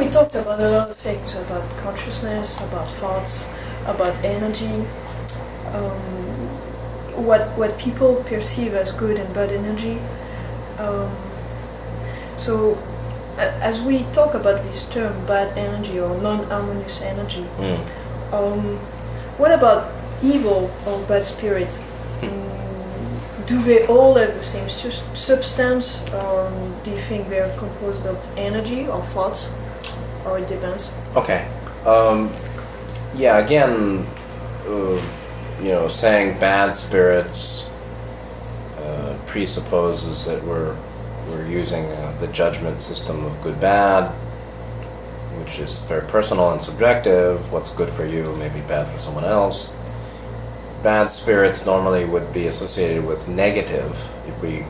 we talked about a lot of things, about consciousness, about thoughts, about energy, what people perceive as good and bad energy. So as we talk about this term, bad energy or non-harmonious energy, what about evil or bad spirit? Do they all have the same substance, or do you think they're composed of energy or thoughts, or it depends? Okay. Yeah, again, saying bad spirits presupposes that we're using the judgment system of good-bad, which is very personal and subjective. What's good for you may be bad for someone else. Bad spirits normally would be associated with negative, if we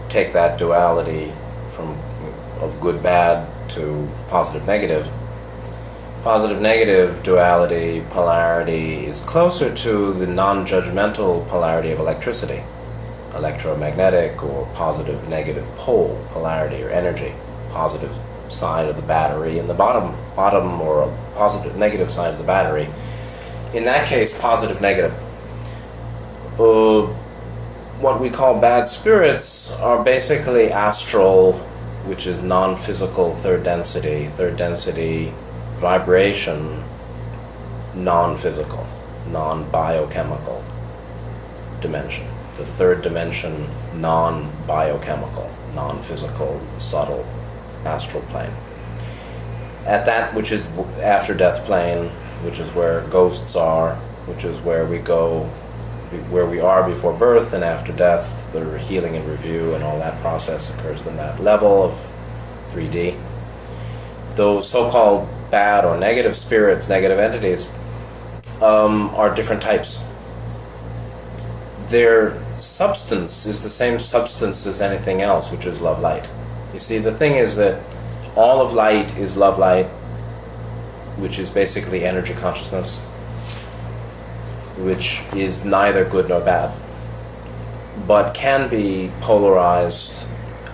take that duality of good-bad to positive-negative. Positive-negative duality, polarity, is closer to the non-judgmental polarity of electricity, electromagnetic or positive-negative pole polarity or energy, positive side of the battery and the bottom or a positive-negative side of the battery. In that case, positive-negative. What we call bad spirits are basically astral, which is non-physical third density vibration, non-physical, non-biochemical dimension. The third dimension, non-biochemical, non-physical, subtle astral plane. At that which is after-death plane, which is where ghosts are, which is where we go, where we are before birth and after death, the healing and review and all that process occurs in that level of 3D. Those so-called bad or negative spirits, negative entities, are different types. Their substance is the same substance as anything else, which is love light. You see, the thing is that all of light is love light, which is basically energy consciousness, which is neither good nor bad, but can be polarized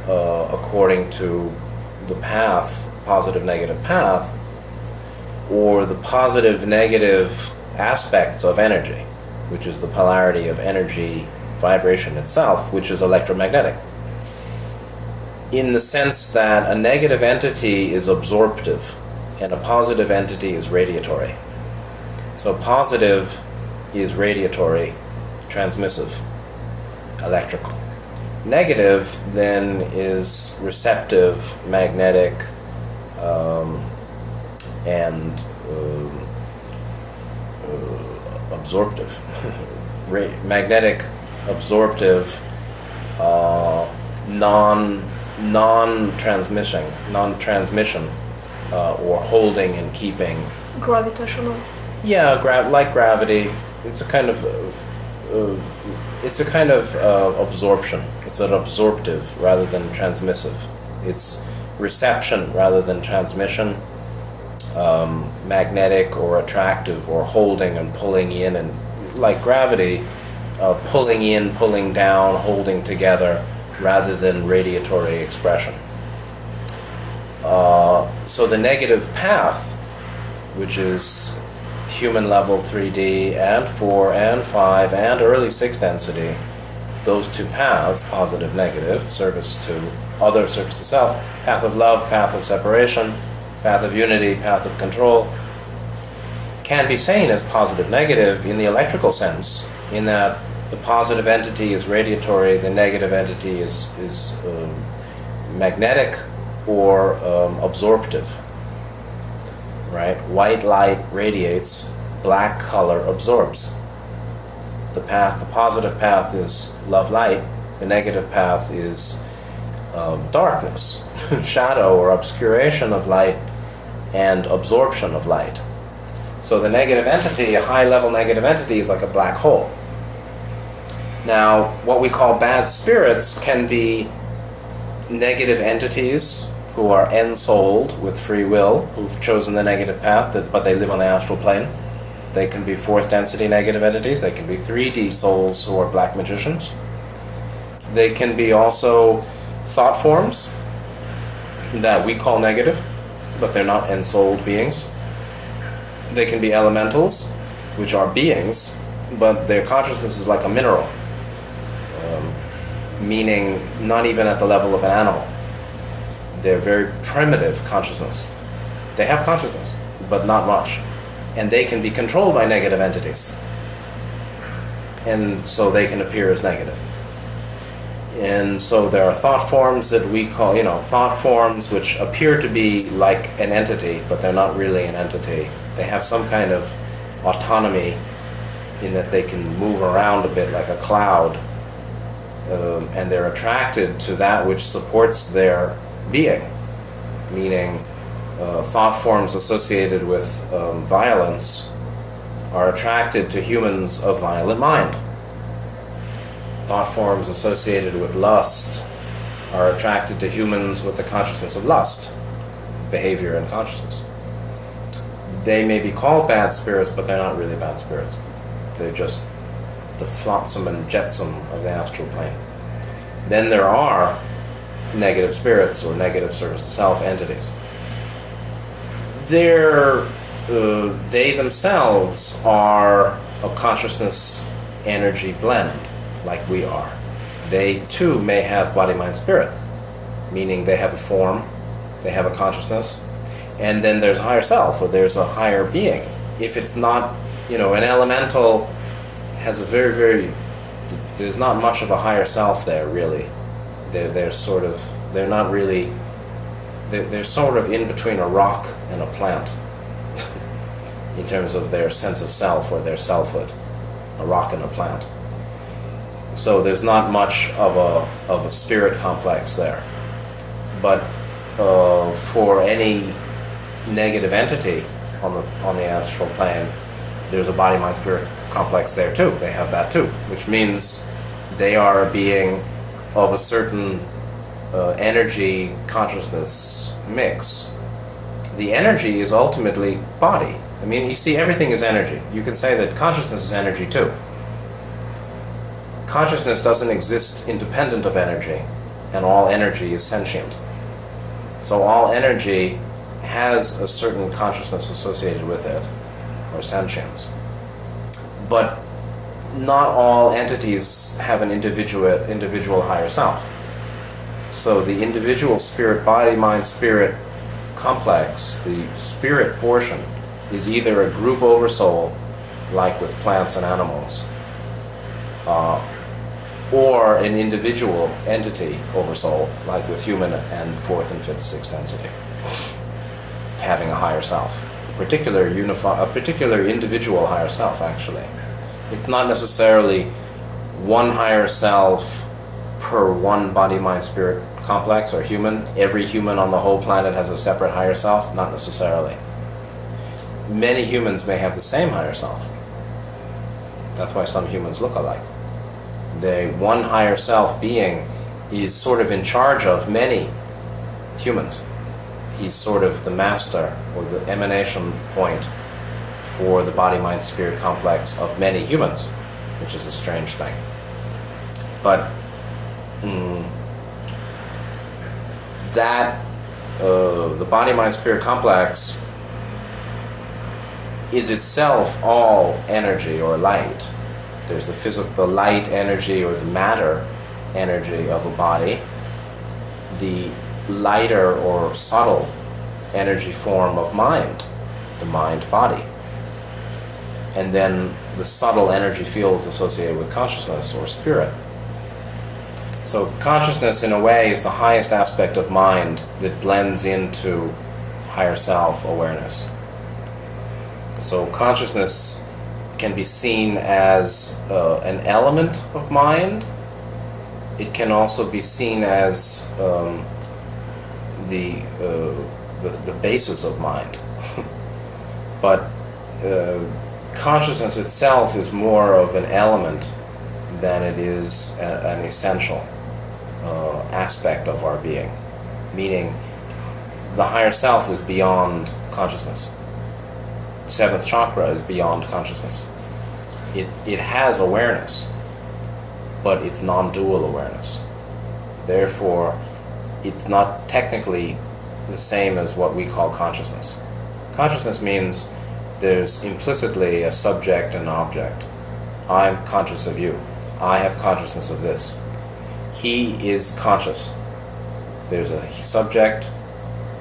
according to the path, positive-negative path, or the positive-negative aspects of energy, which is the polarity of energy vibration itself, which is electromagnetic. In the sense that a negative entity is absorptive and a positive entity is radiatory. So positive is radiatory, transmissive, electrical. Negative then is receptive, magnetic, and absorptive. Magnetic, absorptive, non-transmission, or holding and keeping. Gravitational. Yeah, like gravity. It's a kind of absorption. It's an absorptive rather than transmissive. It's reception rather than transmission. Magnetic or attractive, or holding and pulling in, and like gravity, pulling in, pulling down, holding together, rather than radiatory expression. So the negative path, which is human level 3D and 4 and 5 and early 6 density, those two paths, positive, negative, service to other, service to self, path of love, path of separation, path of unity, path of control, can be seen as positive, negative in the electrical sense, in that the positive entity is radiatory, the negative entity is magnetic or absorptive. Right? White light radiates, black color absorbs. The positive path is love light, the negative path is darkness, shadow or obscuration of light and absorption of light. So the negative entity, a high-level negative entity, is like a black hole. Now, what we call bad spirits can be negative entities who are ensouled with free will, who've chosen the negative path, but they live on the astral plane. They can be fourth density negative entities. They can be 3D souls who are black magicians. They can be also thought forms that we call negative, but they're not ensouled beings. They can be elementals, which are beings, but their consciousness is like a mineral, meaning not even at the level of an animal. They're very primitive consciousness. They have consciousness, but not much. And they can be controlled by negative entities. And so they can appear as negative. And so there are thought forms that we call, thought forms which appear to be like an entity, but they're not really an entity. They have some kind of autonomy in that they can move around a bit like a cloud, and they're attracted to that which supports their being, meaning thought forms associated with violence are attracted to humans of violent mind. Thought forms associated with lust are attracted to humans with the consciousness of lust, behavior and consciousness. They may be called bad spirits, but they're not really bad spirits. They're just the flotsam and jetsam of the astral plane. Then there are negative spirits or negative service to self entities. They themselves are a consciousness energy blend, like we are. They too may have body, mind, spirit, meaning they have a form, they have a consciousness, and then there's a higher self, or there's a higher being. If it's not, an elemental has a there's not much of a higher self there, really. They're sort of in between a rock and a plant in terms of their sense of self or their selfhood, a rock and a plant. So there's not much of a spirit complex there. But for any negative entity on the astral plane, there's a body, mind, spirit complex there too. They have that too, which means they are a being of a certain energy consciousness mix. The energy is ultimately body. I mean, you see, everything is energy. You can say that consciousness is energy too. Consciousness doesn't exist independent of energy, and all energy is sentient. So all energy has a certain consciousness associated with it, or sentience. But not all entities have an individual higher self. So the individual spirit, body, mind, spirit complex, the spirit portion, is either a group oversoul, like with plants and animals, or an individual entity oversoul, like with human and fourth and fifth, sixth density, having a higher self, a particular individual higher self. Actually, it's not necessarily one higher self per one body, mind, spirit complex or human. Every human on the whole planet has a separate higher self. Not necessarily. Many humans may have the same higher self. That's why some humans look alike. The one higher self being is sort of in charge of many humans. He's sort of the master or the emanation point for the body, mind, spirit complex of many humans, which is a strange thing. But the body, mind, spirit complex is itself all energy or light. There's the light energy or the matter energy of a body, the lighter or subtle energy form of mind, the mind body, and then the subtle energy fields associated with consciousness or spirit. So consciousness, in a way, is the highest aspect of mind that blends into higher self awareness. So consciousness can be seen as an element of mind. It can also be seen as the basis of mind. But consciousness itself is more of an element than it is an essential aspect of our being. Meaning, the higher self is beyond consciousness. Seventh chakra is beyond consciousness. It has awareness, but it's non-dual awareness. Therefore, it's not technically the same as what we call consciousness. Consciousness means there's implicitly a subject and object. I'm conscious of you. I have consciousness of this. He is conscious. There's a subject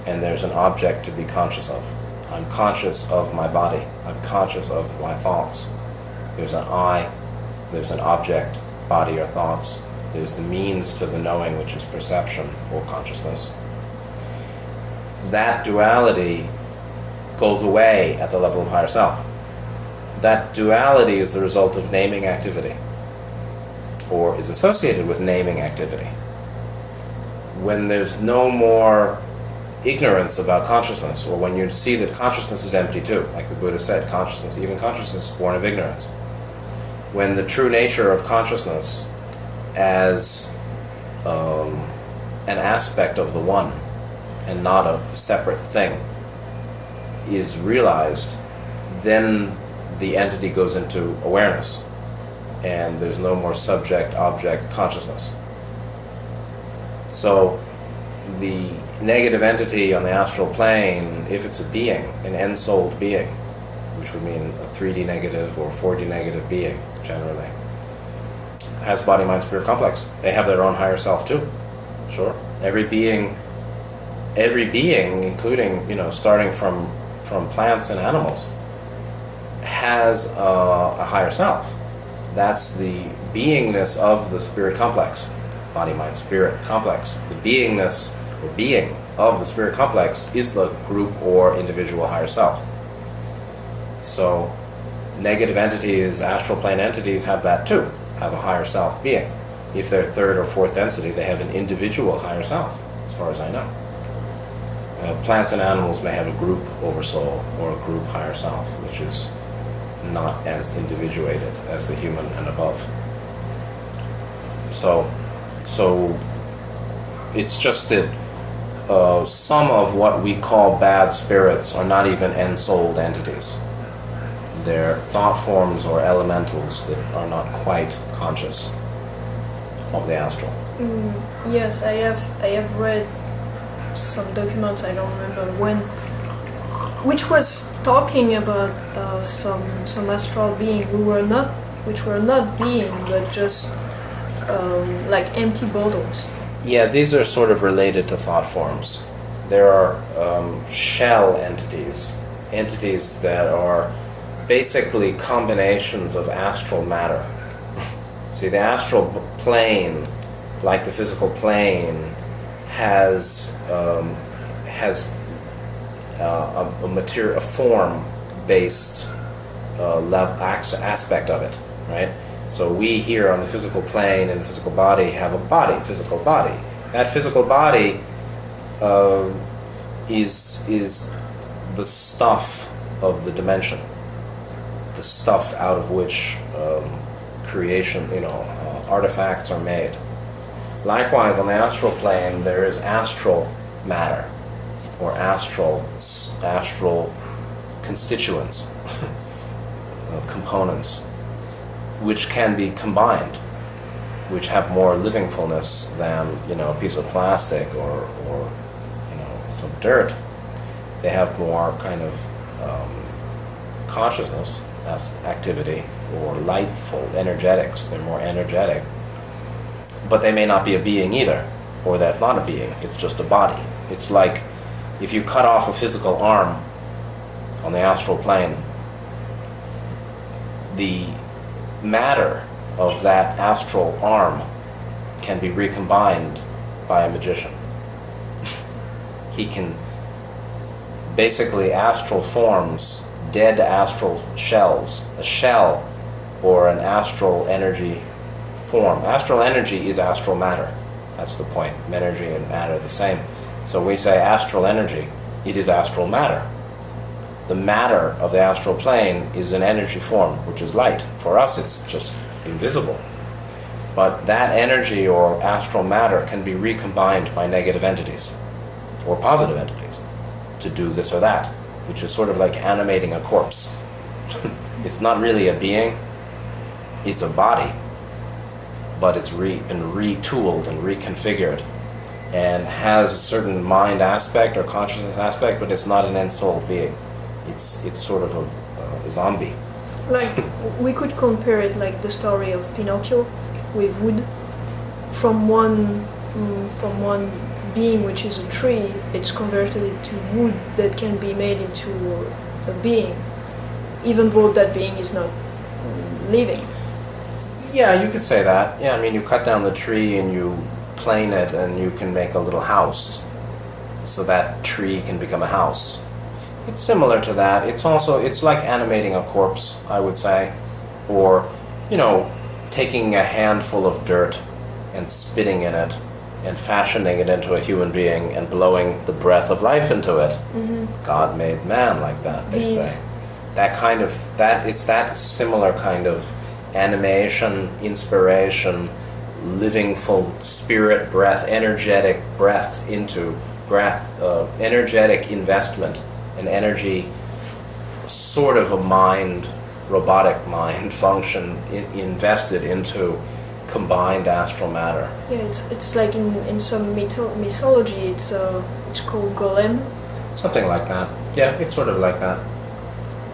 and there's an object to be conscious of. I'm conscious of my body. I'm conscious of my thoughts. There's an I, there's an object, body or thoughts. There's the means to the knowing, which is perception or consciousness. That duality goes away at the level of higher self. That duality is the result of naming activity, or is associated with naming activity. When there's no more ignorance about consciousness, or when you see that consciousness is empty too, like the Buddha said, consciousness, even consciousness is born of ignorance. When the true nature of consciousness as an aspect of the one and not a separate thing is realized, then the entity goes into awareness and there's no more subject-object consciousness. So the negative entity on the astral plane, if it's a being, an ensouled being, which would mean a 3D negative or 4D negative being generally, has body, mind, spirit complex. They have their own higher self too. Sure. Every being, including, starting from plants and animals, has a higher self. That's the beingness of the spirit complex. Body, mind, spirit complex. The beingness or being of the spirit complex is the group or individual higher self. So negative entities, astral plane entities have that too, have a higher self being. If they're third or fourth density, they have an individual higher self, as far as I know. Plants and animals may have a group oversoul or a group higher self, which is not as individuated as the human and above. So it's just that some of what we call bad spirits are not even ensouled entities. They're thought forms or elementals that are not quite conscious of the astral. Yes, I have read some documents, I don't remember when, which was talking about some astral being which were not being, but just like empty bottles. Yeah, these are sort of related to thought forms. There are shell entities that are basically combinations of astral matter. See, the astral plane, like the physical plane, has a form-based aspect of it, right? So we here on the physical plane and the physical body have a body, physical body. That physical body is the stuff of the dimension, the stuff out of which creation, artifacts are made. Likewise, on the astral plane, there is astral matter, or astral constituents, components, which can be combined, which have more livingfulness than a piece of plastic or some dirt. They have more kind of consciousness, that's activity, or lightful energetics. They're more energetic, but they may not be a being either, or that's not a being. It's just a body. It's like if you cut off a physical arm on the astral plane, the matter of that astral arm can be recombined by a magician. He can basically astral forms dead astral shells, a shell or an astral energy form. Astral energy is astral matter. That's the point. Energy and matter are the same. So we say astral energy, it is astral matter. The matter of the astral plane is an energy form, which is light. For us, it's just invisible. But that energy or astral matter can be recombined by negative entities or positive entities to do this or that, which is sort of like animating a corpse. It's not really a being, it's a body, but it's been retooled and reconfigured and has a certain mind aspect or consciousness aspect, but it's not an end-soul being. It's sort of a zombie. Like, we could compare it like the story of Pinocchio with wood. From one being, which is a tree, it's converted into wood that can be made into a being, even though that being is not living. Yeah, you could say that. Yeah, I mean, you cut down the tree and you plane it and you can make a little house. So that tree can become a house. It's similar to that. It's like animating a corpse, I would say. Or, taking a handful of dirt and spitting in it and fashioning it into a human being and blowing the breath of life into it. Mm-hmm. God made man like that, they say. It's that similar kind of animation, inspiration, living full spirit breath, energetic energetic investment, an energy, sort of a mind, robotic mind function invested into combined astral matter. Yeah, it's like in some mythology, it's called golem. Something like that. Yeah, it's sort of like that.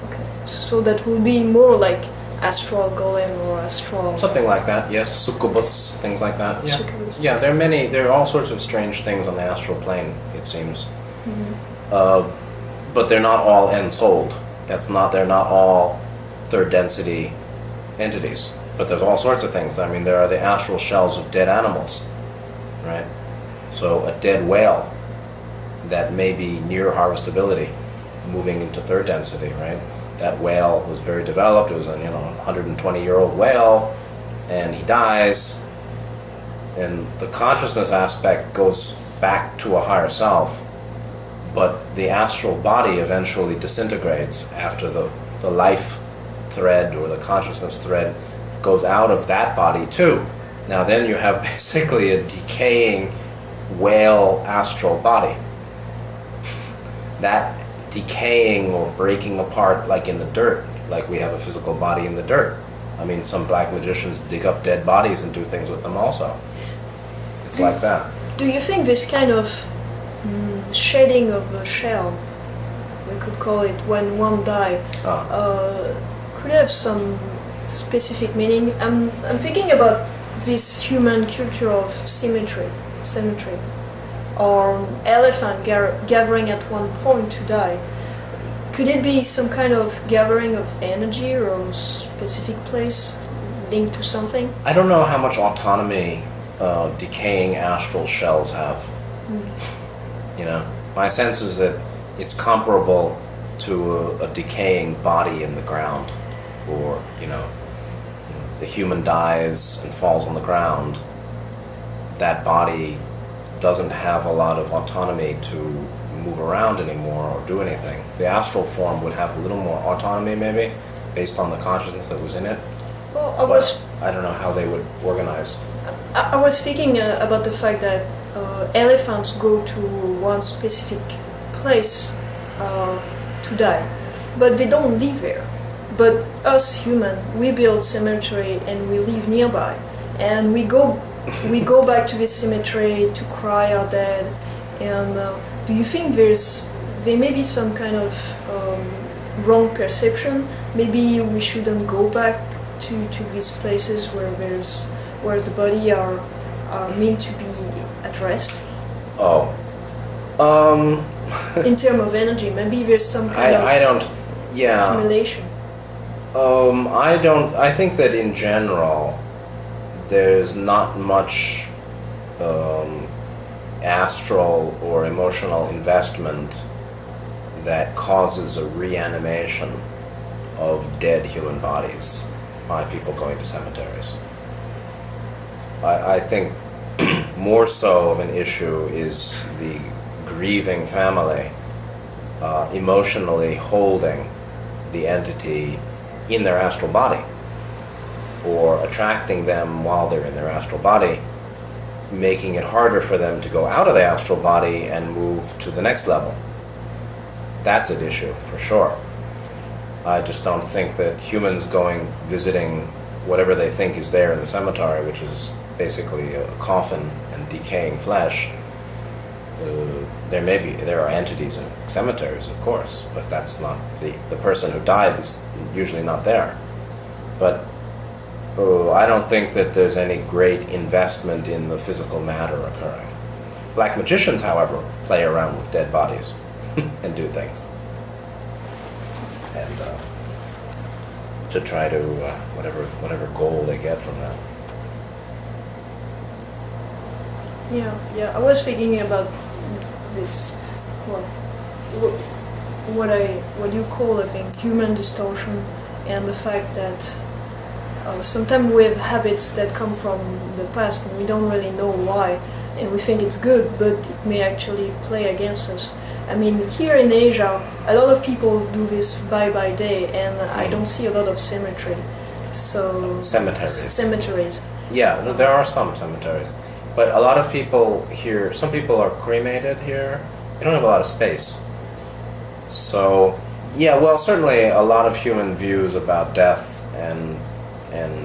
Okay, so that would be more like astral golem or astral. Something like that. Yes, succubus, things like that. Yeah, Succubus. Yeah. There are all sorts of strange things on the astral plane. It seems, but they're not all ensouled. They're not all third density entities. But there's all sorts of things. I mean, there are the astral shells of dead animals, right? So a dead whale that may be near harvestability, moving into third density, right? That whale was very developed. It was a 120-year-old whale, and he dies, and the consciousness aspect goes back to a higher self, but the astral body eventually disintegrates after the life thread or the consciousness thread goes out of that body too. Now then you have basically a decaying whale astral body. That decaying or breaking apart like in the dirt, like we have a physical body in the dirt. I mean, some black magicians dig up dead bodies and do things with them also. It's like that. Do you think this kind of shedding of the shell, we could call it, when one dies, could have some specific meaning? I'm thinking about this human culture of symmetry, or elephant gathering at one point to die. Could it be some kind of gathering of energy or a specific place linked to something? I don't know how much autonomy decaying astral shells have. My sense is that it's comparable to a decaying body in the ground, or the human dies and falls on the ground. That body doesn't have a lot of autonomy to move around anymore or do anything. The astral form would have a little more autonomy, maybe, based on the consciousness that was in it. Well, I don't know how they would organize. I was thinking about the fact that elephants go to one specific place to die, but they don't live there. But us human, we build cemetery and we live nearby, and we go back to this cemetery to cry our dead. And do you think there may be some kind of wrong perception? Maybe we shouldn't go back to these places where the body are meant to be addressed? In terms of energy, maybe there's some kind of accumulation. I think that in general there's not much astral or emotional investment that causes a reanimation of dead human bodies by people going to cemeteries. I think more so of an issue is the grieving family emotionally holding the entity in their astral body, or attracting them while they're in their astral body, making it harder for them to go out of the astral body and move to the next level. That's an issue for sure. I just don't think that humans visiting whatever they think is there in the cemetery, which is basically a coffin and decaying flesh, There are entities in cemeteries, of course, but that's not the person who died is usually not there. But I don't think that there's any great investment in the physical matter occurring. Black magicians, however, play around with dead bodies and do things, and to try to whatever goal they get from that. Yeah. I was thinking about this, what you call, I think, human distortion, and the fact that sometimes we have habits that come from the past and we don't really know why, and we think it's good, but it may actually play against us. I mean, here in Asia, a lot of people do this bye-bye day, and I don't see a lot of cemetery. So cemeteries. Yeah, there are some cemeteries. But a lot of people here, some people are cremated here. They don't have a lot of space. So, yeah, well, certainly a lot of human views about death and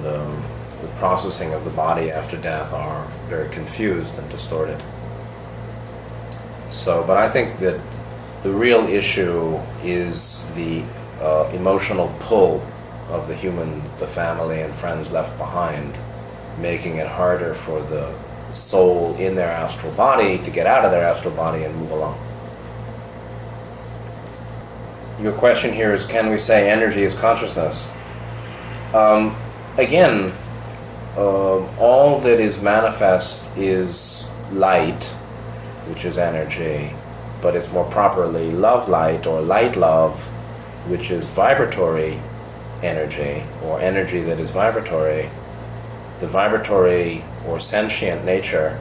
the processing of the body after death are very confused and distorted. So, but I think that the real issue is the emotional pull of the family and friends left behind, making it harder for the soul in their astral body to get out of their astral body and move along. Your question here is, can we say energy is consciousness? Again, all that is manifest is light, which is energy, but it's more properly love light or light love, which is vibratory energy, or energy that is vibratory. The vibratory or sentient nature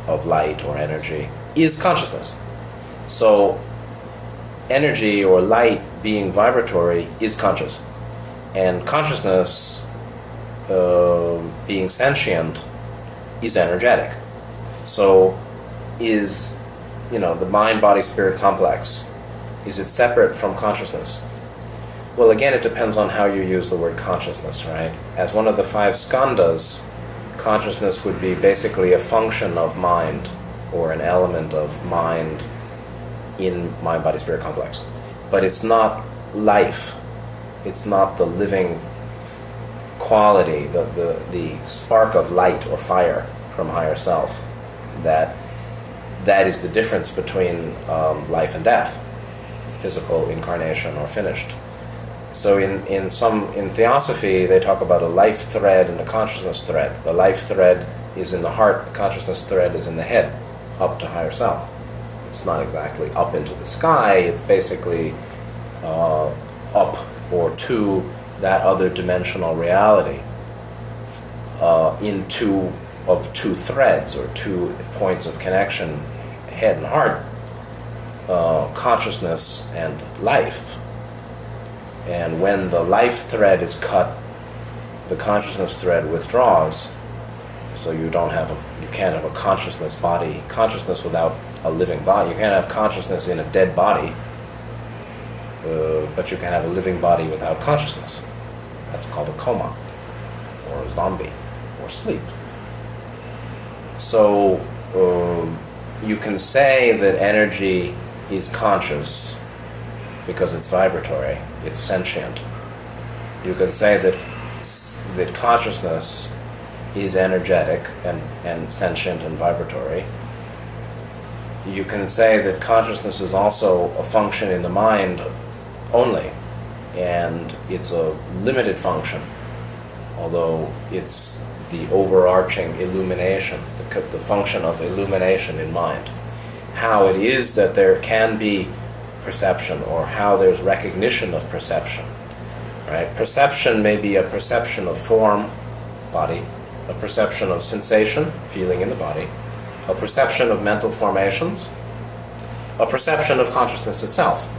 of light or energy is consciousness. So energy or light being vibratory is conscious, and consciousness being sentient is energetic. So is, the mind-body-spirit complex, is it separate from consciousness? Well, again, it depends on how you use the word consciousness, right? As one of the 5 skandhas, consciousness would be basically a function of mind, or an element of mind in mind-body-spirit complex. But it's not life. It's not the living quality, the spark of light or fire from higher self. That is the difference between life and death, physical incarnation or finished. So in theosophy, they talk about a life thread and a consciousness thread. The life thread is in the heart, the consciousness thread is in the head, up to higher self. It's not exactly up into the sky, it's basically up or to that other dimensional reality, in two threads or 2 points of connection, head and heart, consciousness and life. And when the life thread is cut, the consciousness thread withdraws. So you can't have a consciousness body, consciousness without a living body. You can't have consciousness in a dead body, but you can have a living body without consciousness. That's called a coma, or a zombie, or sleep. So you can say that energy is conscious because it's vibratory, it's sentient. You can say that consciousness is energetic and sentient and vibratory. You can say that consciousness is also a function in the mind only, and it's a limited function, although it's the overarching illumination, the function of illumination in mind. How it is that there can be perception, or how there's recognition of perception, right? Perception may be a perception of form, body, a perception of sensation, feeling in the body, a perception of mental formations, a perception of consciousness itself.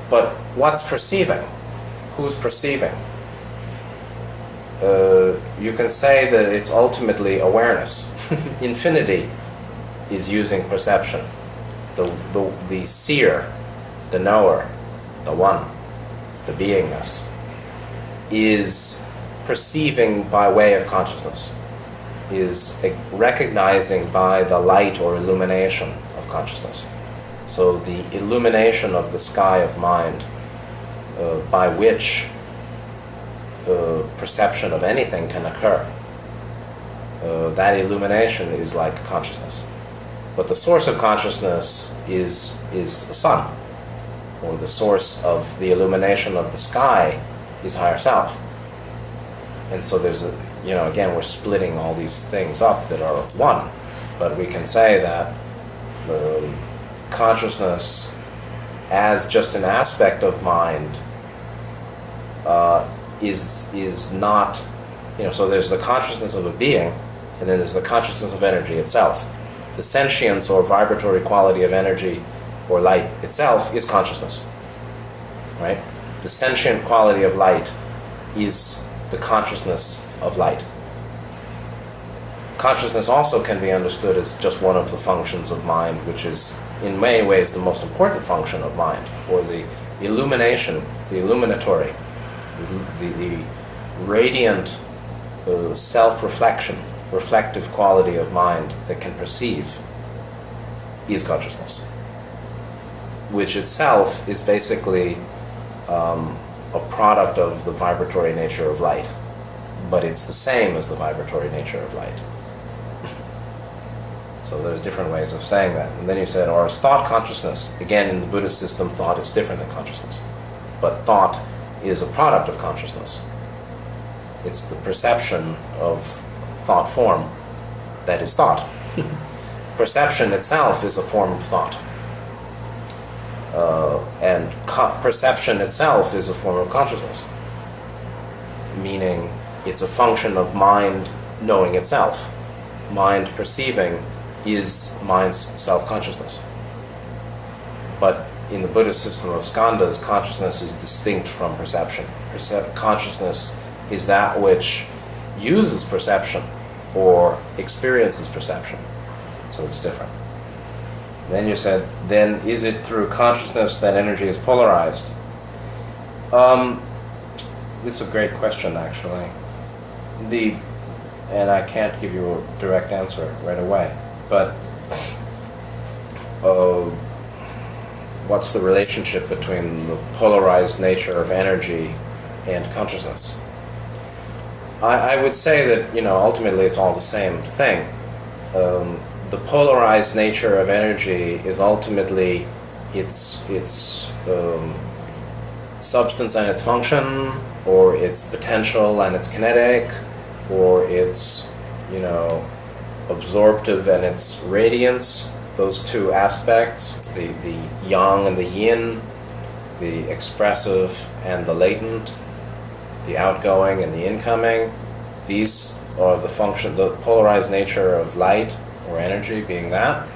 But what's perceiving? Who's perceiving? You can say that it's ultimately awareness. Infinity is using perception. The seer, the knower, the one, the beingness, is perceiving by way of consciousness. is recognizing by the light or illumination of consciousness. So the illumination of the sky of mind, by which perception of anything can occur, that illumination is like consciousness. But the source of consciousness is the sun, or the source of the illumination of the sky is higher self. And so there's again, we're splitting all these things up that are one, but we can say that consciousness as just an aspect of mind is not, so there's the consciousness of a being, and then there's the consciousness of energy itself. The sentience or vibratory quality of energy or light itself is consciousness, right? The sentient quality of light is the consciousness of light. Consciousness also can be understood as just one of the functions of mind, which is in many ways the most important function of mind, or the illumination, the illuminatory, the radiant self-reflection, reflective quality of mind that can perceive is consciousness, which itself is basically a product of the vibratory nature of light, but it's the same as the vibratory nature of light. So there's different ways of saying that. And then you said, or is thought consciousness? Again, in the Buddhist system, thought is different than consciousness. But thought is a product of consciousness. It's the perception of thought form that is thought. Perception itself is a form of thought. And perception itself is a form of consciousness, meaning it's a function of mind knowing itself. Mind perceiving is mind's self-consciousness. But in the Buddhist system of skandhas, consciousness is distinct from perception. Consciousness is that which uses perception or experiences perception. So it's different. Then you said, then is it through consciousness that energy is polarized? This is a great question, actually. And I can't give you a direct answer right away, but what's the relationship between the polarized nature of energy and consciousness? I would say that, ultimately it's all the same thing. The polarized nature of energy is ultimately its substance and its function, or its potential and its kinetic, or its, absorptive and its radiance. Those two aspects, the yang and the yin, the expressive and the latent, the outgoing and the incoming. These are the function, the polarized nature of light or energy being that.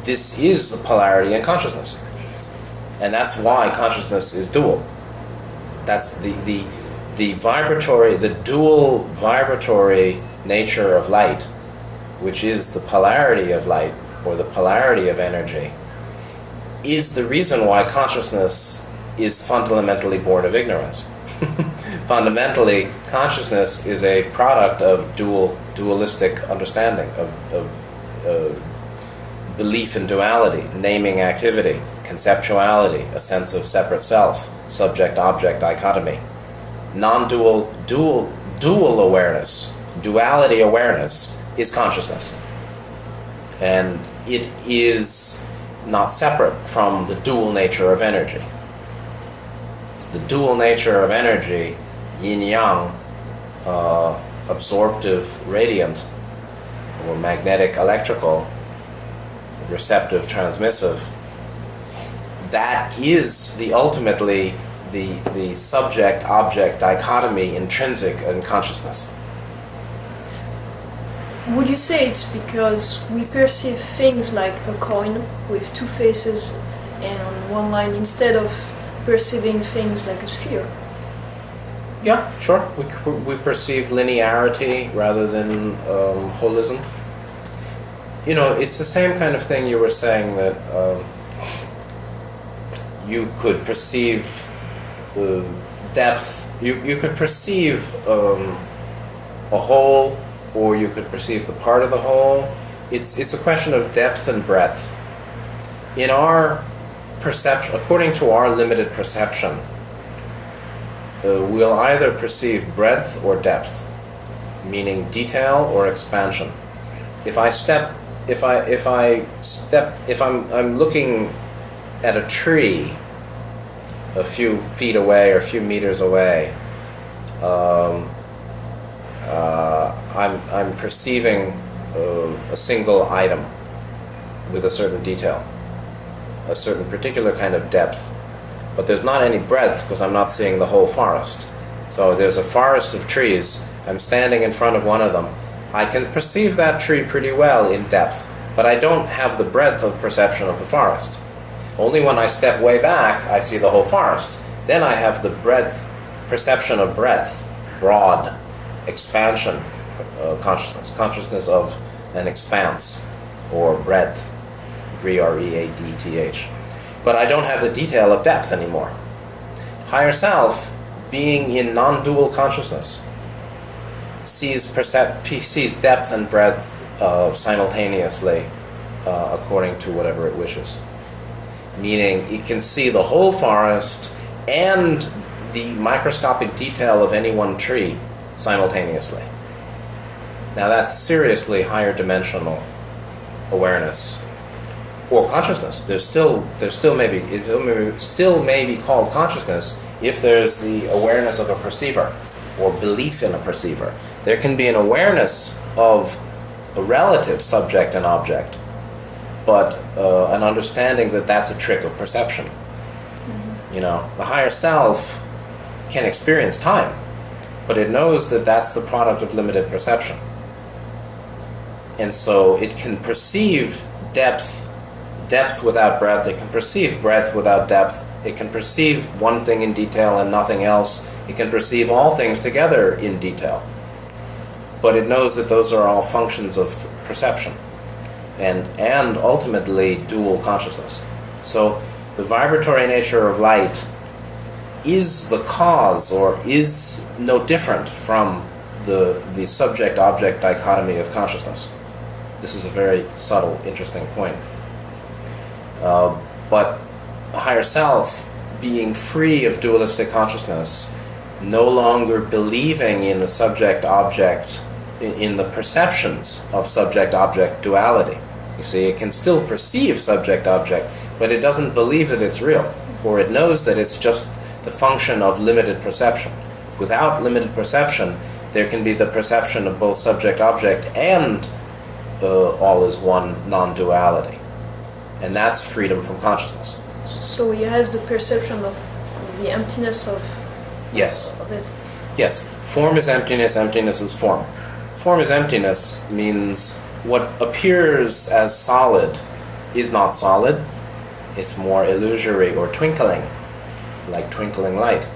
This is the polarity in consciousness. And that's why consciousness is dual. That's the dual vibratory nature of light, which is the polarity of light or the polarity of energy, is the reason why consciousness is fundamentally born of ignorance. Fundamentally, consciousness is a product of dualistic understanding, of belief in duality, naming activity, conceptuality, a sense of separate self, subject-object dichotomy. Non-dual, dual awareness, duality awareness is consciousness. And it is not separate from the dual nature of energy. It's the dual nature of energy, yin-yang, absorptive, radiant, or magnetic, electrical, receptive, transmissive. That is ultimately the subject-object dichotomy intrinsic in consciousness. Would you say it's because we perceive things like a coin with two faces and on one line instead of perceiving things like a sphere? Yeah, sure. We perceive linearity rather than holism. It's the same kind of thing you were saying that you could perceive depth. You could perceive a whole, or you could perceive the part of the whole. It's a question of depth and breadth. In our perception, according to our limited perception, we'll either perceive breadth or depth, meaning detail or expansion. If I'm looking at a tree a few feet away or a few meters away, I'm perceiving a single item with a certain detail, a certain particular kind of depth. But there's not any breadth because I'm not seeing the whole forest. So there's a forest of trees. I'm standing in front of one of them. I can perceive that tree pretty well in depth, but I don't have the breadth of perception of the forest. Only when I step way back, I see the whole forest. Then I have the breadth, perception of breadth, broad, expansion, consciousness of an expanse, or breadth, breadth. But I don't have the detail of depth anymore. Higher self, being in non-dual consciousness, sees depth and breadth simultaneously according to whatever it wishes. Meaning it can see the whole forest and the microscopic detail of any one tree simultaneously. Now that's seriously higher dimensional awareness or consciousness. It still may be called consciousness if there's the awareness of a perceiver or belief in a perceiver. There can be an awareness of a relative subject and object, but an understanding that that's a trick of perception. Mm-hmm. You know, the higher self can experience time, but it knows that that's the product of limited perception. And so it can perceive depth without breadth. It can perceive breadth without depth. It can perceive one thing in detail and nothing else. It can perceive all things together in detail. But it knows that those are all functions of perception and ultimately dual consciousness. So the vibratory nature of light is the cause, or is no different from the subject-object dichotomy of consciousness. This is a very subtle, interesting point. But a higher self, being free of dualistic consciousness, no longer believing in the subject-object, in the perceptions of subject-object duality. You see, it can still perceive subject-object, but it doesn't believe that it's real, or it knows that it's just the function of limited perception. Without limited perception, there can be the perception of both subject-object and all is one non-duality. And that's freedom from consciousness. So he has the perception of the emptiness of... Yes. Of it. Yes. Form is emptiness, emptiness is form. Form is emptiness means what appears as solid is not solid. It's more illusory or twinkling, like twinkling light.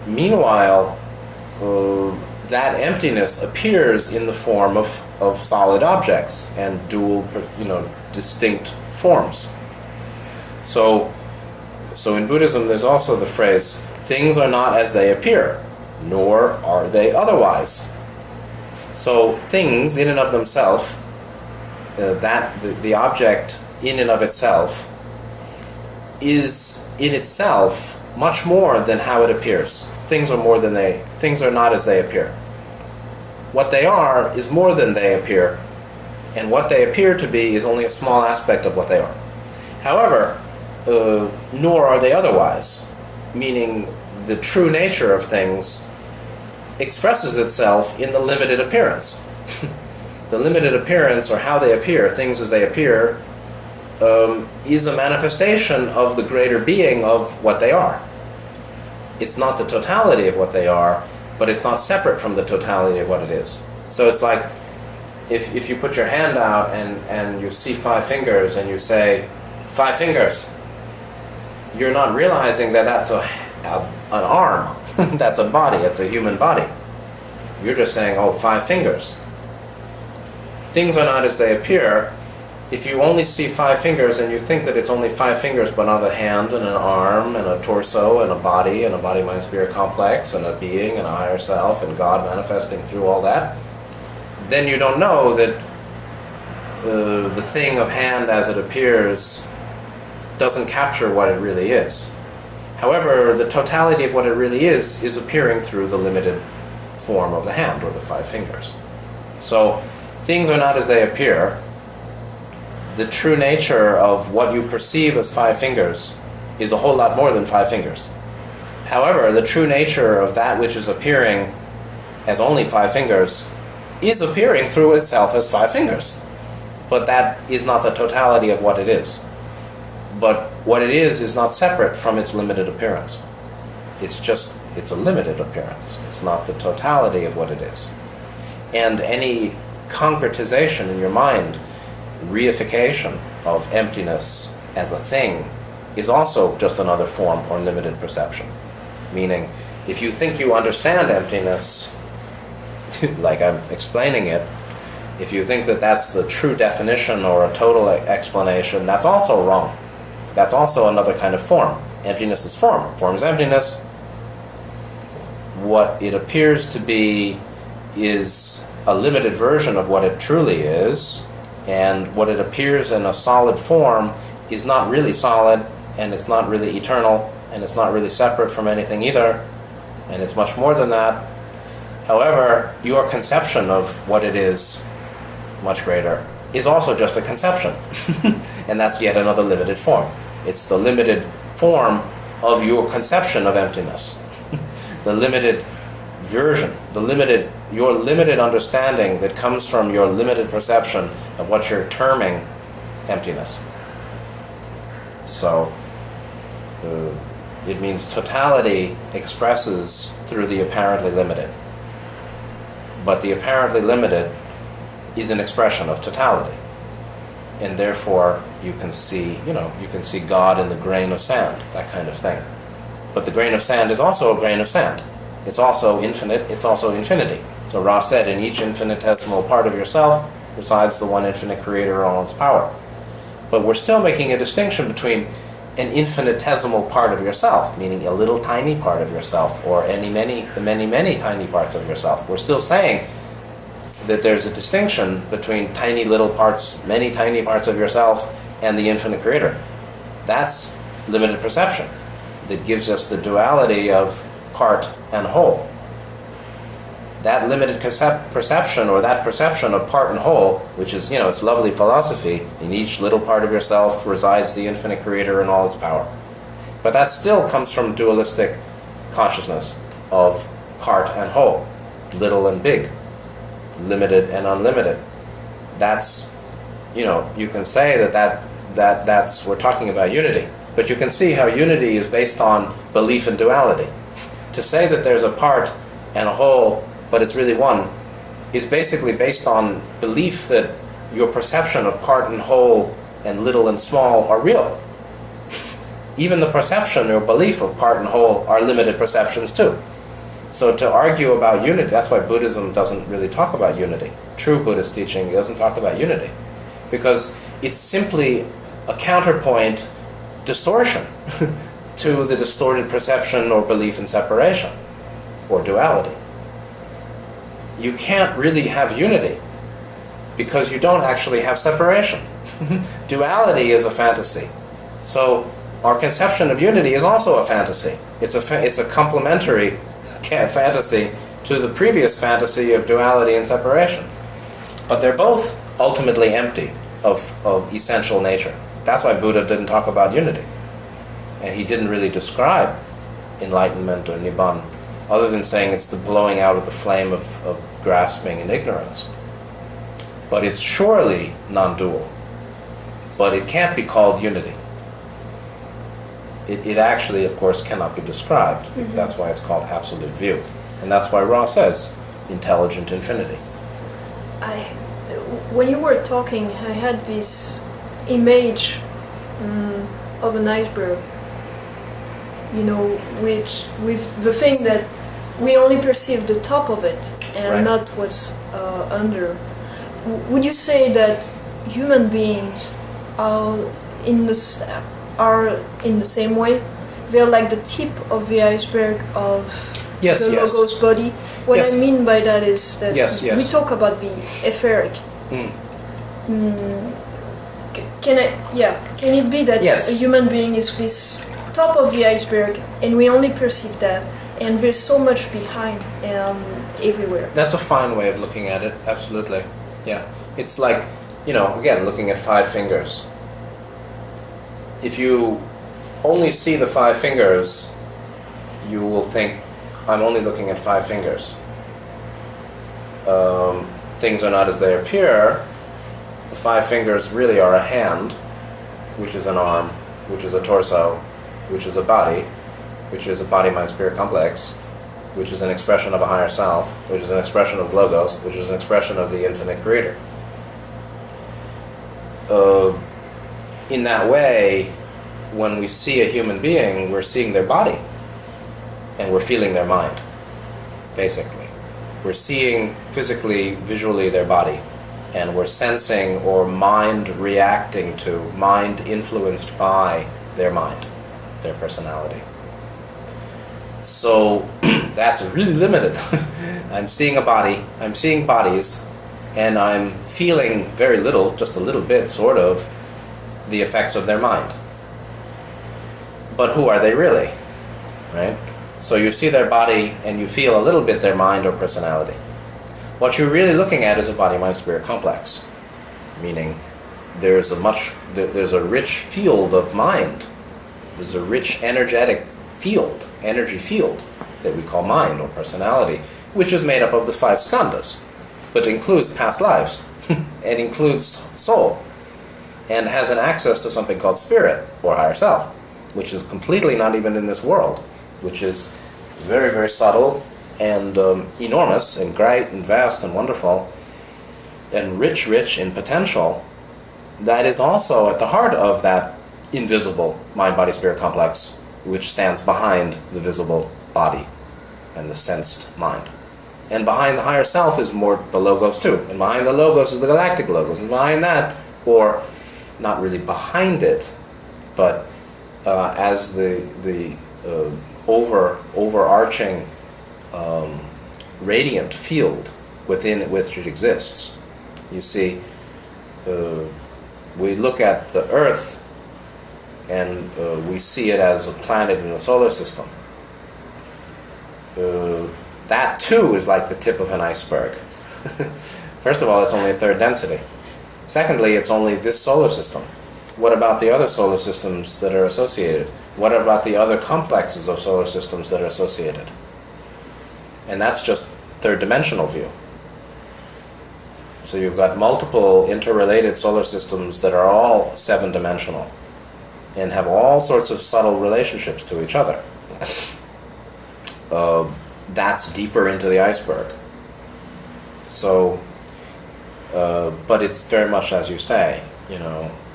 Meanwhile, that emptiness appears in the form of solid objects and dual, distinct forms. So in Buddhism, there's also the phrase, things are not as they appear, nor are they otherwise. So things in and of themselves, the object in and of itself, is in itself much more than how it appears. Things are not as they appear. What they are is more than they appear, and what they appear to be is only a small aspect of what they are. However, nor are they otherwise, meaning the true nature of things expresses itself in the limited appearance. The limited appearance, or how they appear, things as they appear, is a manifestation of the greater being of what they are. It's not the totality of what they are, but it's not separate from the totality of what it is. So it's like, if you put your hand out and you see 5 fingers and you say, 5 fingers, you're not realizing that that's an arm, that's a body, it's a human body. You're just saying, 5 fingers. Things are not as they appear if you only see 5 fingers and you think that it's only 5 fingers but not a hand and an arm and a torso and a body mind spirit complex and a being and a higher self and God manifesting through all that, then you don't know that the thing of hand as it appears doesn't capture what it really is. However, the totality of what it really is appearing through the limited form of the hand or the 5 fingers. So things are not as they appear. The true nature of what you perceive as 5 fingers is a whole lot more than 5 fingers. However, the true nature of that which is appearing as only 5 fingers is appearing through itself as 5 fingers. But that is not the totality of what it is. But what it is not separate from its limited appearance. It's a limited appearance. It's not the totality of what it is. And any concretization in your mind, reification of emptiness as a thing, is also just another form or limited perception. Meaning, if you think you understand emptiness, like I'm explaining it, if you think that that's the true definition or a total explanation, that's also wrong. That's also another kind of form. Emptiness is form. Form is emptiness. What it appears to be is a limited version of what it truly is, and what it appears in a solid form is not really solid, and it's not really eternal, and it's not really separate from anything either, and it's much more than that. However, your conception of what it is, much greater, is also just a conception. And that's yet another limited form. It's the limited form of your conception of emptiness. The limited version, your limited understanding that comes from your limited perception of what you're terming emptiness. So, it means totality expresses through the apparently limited. But the apparently limited is an expression of totality. And therefore, you can see God in the grain of sand, that kind of thing. But the grain of sand is also a grain of sand. It's also infinite, it's also infinity. So Ra said, in each infinitesimal part of yourself resides the one infinite creator in all its power. But we're still making a distinction between an infinitesimal part of yourself, meaning a little tiny part of yourself, or the many tiny parts of yourself. We're still saying that there's a distinction between tiny little parts, many tiny parts of yourself, and the infinite creator. That's limited perception that gives us the duality of part and whole. That limited perception, or that perception of part and whole, which is, it's lovely philosophy, in each little part of yourself resides the infinite creator in all its power. But that still comes from dualistic consciousness of part and whole, little and big, limited and unlimited. That's, you can say that's we're talking about unity. But you can see how unity is based on belief in duality. To say that there's a part and a whole, but it's really one, is basically based on belief that your perception of part and whole and little and small are real. Even the perception or belief of part and whole are limited perceptions too. So to argue about unity, that's why Buddhism doesn't really talk about unity. True Buddhist teaching doesn't talk about unity, because it's simply a counterpoint distortion to the distorted perception or belief in separation or duality. You can't really have unity because you don't actually have separation. Duality is a fantasy. So our conception of unity is also a fantasy. It's a complementary fantasy to the previous fantasy of duality and separation. But they're both ultimately empty of essential nature. That's why Buddha didn't talk about unity. And he didn't really describe enlightenment or Nibbana, other than saying it's the blowing out of the flame of grasping and ignorance. But it's surely non-dual. But it can't be called unity. It actually, of course, cannot be described. Mm-hmm. That's why it's called absolute view. And that's why Ra says intelligent infinity. When you were talking, I had this image of an iceberg, which with the thing that we only perceive the top of it and right. not what's under. Would you say that human beings are are in the same way. They're like the tip of the iceberg of Yes, the yes. logos body. What Yes. I mean by that is that Yes, yes. we talk about the etheric. Can it be that Yes. a human being is this top of the iceberg and we only perceive that, and there's so much behind everywhere? That's a fine way of looking at it, absolutely. Yeah. It's like, again, looking at 5 fingers. If you only see the 5 fingers, you will think, I'm only looking at 5 fingers. Things are not as they appear. The 5 fingers really are a hand, which is an arm, which is a torso, which is a body, which is a body-mind-spirit complex, which is an expression of a higher self, which is an expression of logos, which is an expression of the infinite creator. In that way, when we see a human being, we're seeing their body, and we're feeling their mind, basically. We're seeing physically, visually their body, and we're sensing or mind reacting to, mind influenced by their mind, their personality. So that's really limited. I'm seeing a body, I'm seeing bodies, and I'm feeling very little, just a little bit, sort of, the effects of their mind. But who are they really? Right? So you see their body and you feel a little bit their mind or personality. What you're really looking at is a body-mind-spirit complex, meaning there's a rich field of mind. There's a rich energetic field, energy field, that we call mind or personality, which is made up of the 5 skandhas, but includes past lives and includes soul, and has an access to something called spirit or higher self, which is completely not even in this world, which is very, very subtle and enormous and great and vast and wonderful and rich in potential. That is also at the heart of that invisible mind-body-spirit complex, which stands behind the visible body and the sensed mind. And behind the higher self is more the logos too. And behind the logos is the galactic logos. And behind that, or not really behind it, but as the overarching radiant field within which it exists. You see, we look at the Earth and we see it as a planet in the solar system. That too is like the tip of an iceberg. First of all, it's only a 3rd density. Secondly, it's only this solar system. What about the other solar systems that are associated? What about the other complexes of solar systems that are associated? And that's just 3rd dimensional view. So you've got multiple interrelated solar systems that are all 7-dimensional and have all sorts of subtle relationships to each other. That's deeper into the iceberg. So, but it's very much as you say,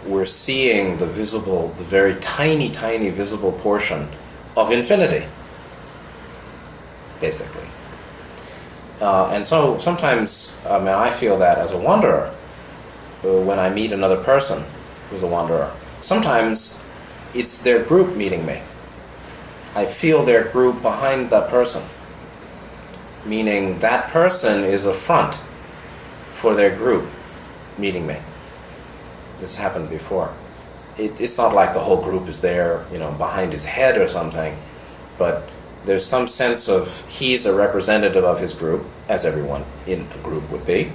we're seeing the visible, the very tiny, tiny visible portion of infinity, basically. And so sometimes I feel that as a wanderer, when I meet another person who's a wanderer, sometimes it's their group meeting me. I feel their group behind that person, meaning that person is a front for their group meeting me. This happened before. It's not like the whole group is there, behind his head or something, but there's some sense of he's a representative of his group, as everyone in a group would be,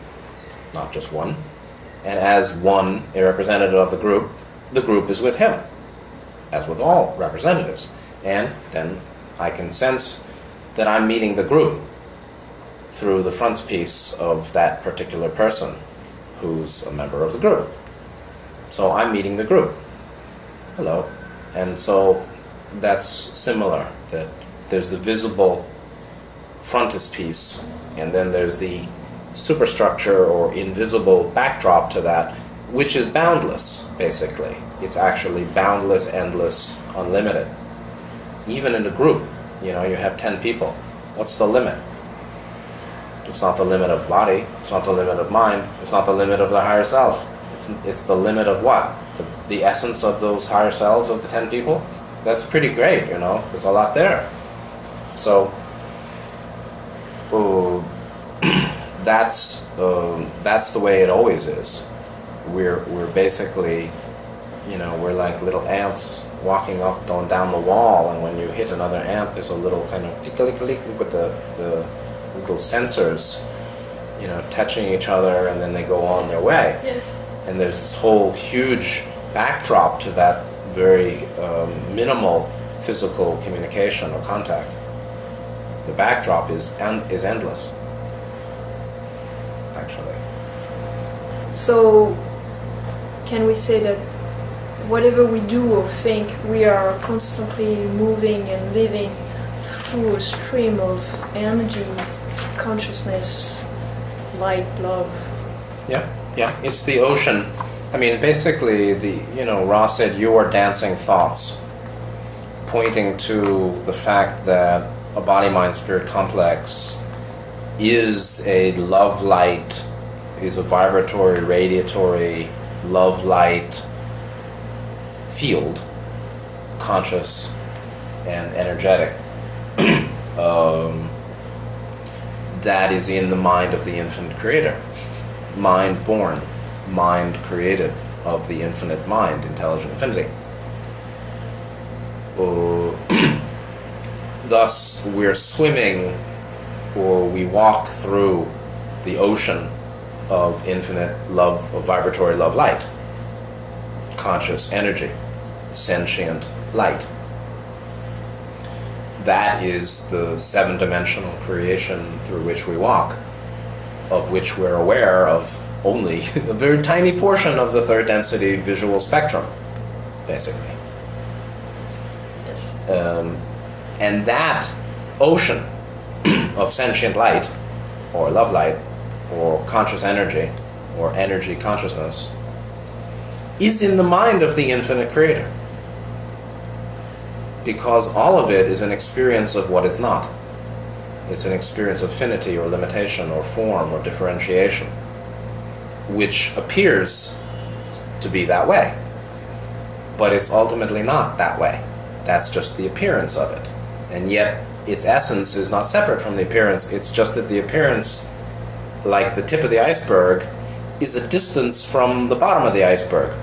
not just one. And as one, a representative of the group is with him, as with all representatives. And then I can sense that I'm meeting the group through the frontispiece of that particular person who's a member of the group. So I'm meeting the group. Hello. And so that's similar, that there's the visible frontispiece, and then there's the superstructure or invisible backdrop to that, which is boundless, basically. It's actually boundless, endless, unlimited. Even in a group, you have 10 people. What's the limit? It's not the limit of body, it's not the limit of mind, it's not the limit of the higher self. it's the limit of what? The essence of those higher selves of the 10 people? That's pretty great, you know. There's a lot there. So, that's the way it always is. We're basically, you know, we're like little ants walking up down the wall, and when you hit another ant, there's a little kind of click with the little sensors, you know, touching each other, and then they go on their way. Yes. And there's this whole huge backdrop to that very minimal physical communication or contact. The backdrop is endless, actually. So, can we say that whatever we do or think, we are constantly moving and living through a stream of energy, consciousness, light, love? Yeah. It's the ocean. I mean, basically, Ra said, you are dancing thoughts, pointing to the fact that a body-mind-spirit complex is a love light, is a vibratory, radiatory, love light field, conscious and energetic, that is in the mind of the infinite creator. Mind born, mind created of the infinite mind, intelligent infinity. Thus, we're swimming, or we walk through the ocean of infinite love, of vibratory love light, conscious energy, sentient light. That is the seven-dimensional creation through which we walk, of which we're aware of only a very tiny portion of the third density visual spectrum, basically. Yes. And that ocean of sentient light, or love light, or conscious energy, or energy consciousness, is in the mind of the infinite creator. Because all of it is an experience of what is not. It's an experience of finity or limitation or form or differentiation, which appears to be that way. But it's ultimately not that way. That's just the appearance of it. And yet, its essence is not separate from the appearance. It's just that the appearance, like the tip of the iceberg, is a distance from the bottom of the iceberg.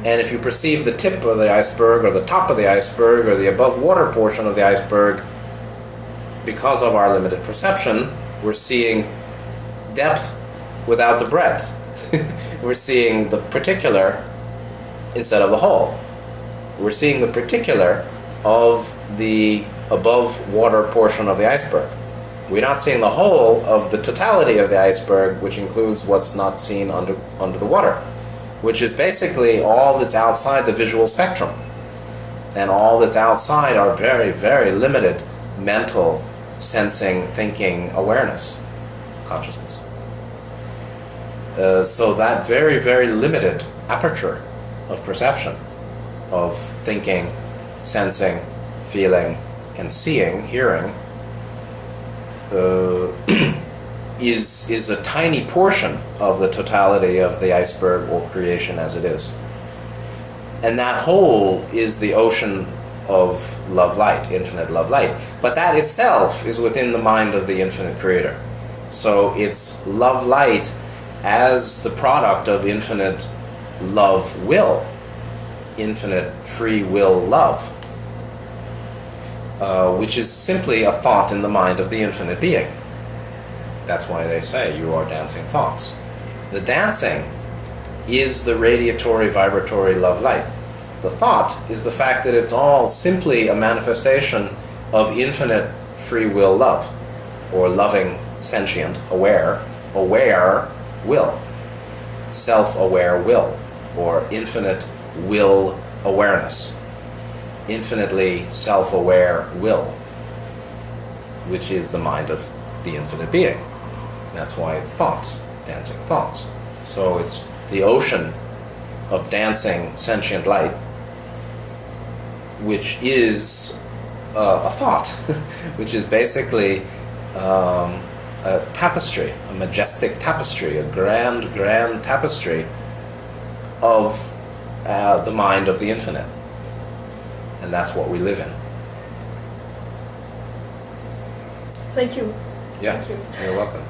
And if you perceive the tip of the iceberg, or the top of the iceberg, or the above water portion of the iceberg, because of our limited perception, we're seeing depth without the breadth. We're seeing the particular instead of the whole. We're seeing the particular of the above water portion of the iceberg. We're not seeing the whole of the totality of the iceberg, which includes what's not seen under the water, which is basically all that's outside the visual spectrum. And all that's outside are very, very limited mental, sensing, thinking, awareness, consciousness. So that very, very limited aperture of perception, of thinking, sensing, feeling, and seeing, hearing, is a tiny portion of the totality of the iceberg or creation as it is. And that whole is the ocean of love light, infinite love light. But that itself is within the mind of the infinite creator. So it's love light as the product of infinite love will, infinite free will love, which is simply a thought in the mind of the infinite being. That's why they say you are dancing thoughts. The dancing is the radiatory, vibratory love light. The thought is the fact that it's all simply a manifestation of infinite free will love, or loving, sentient, aware will, self-aware will, or infinite will awareness, infinitely self-aware will, which is the mind of the infinite being. That's why it's thoughts, dancing thoughts. So it's the ocean of dancing sentient light, which is a thought, which is basically a tapestry, a majestic tapestry, a grand tapestry of the mind of the infinite. And that's what we live in. Thank you. Yeah, Thank you. You're welcome.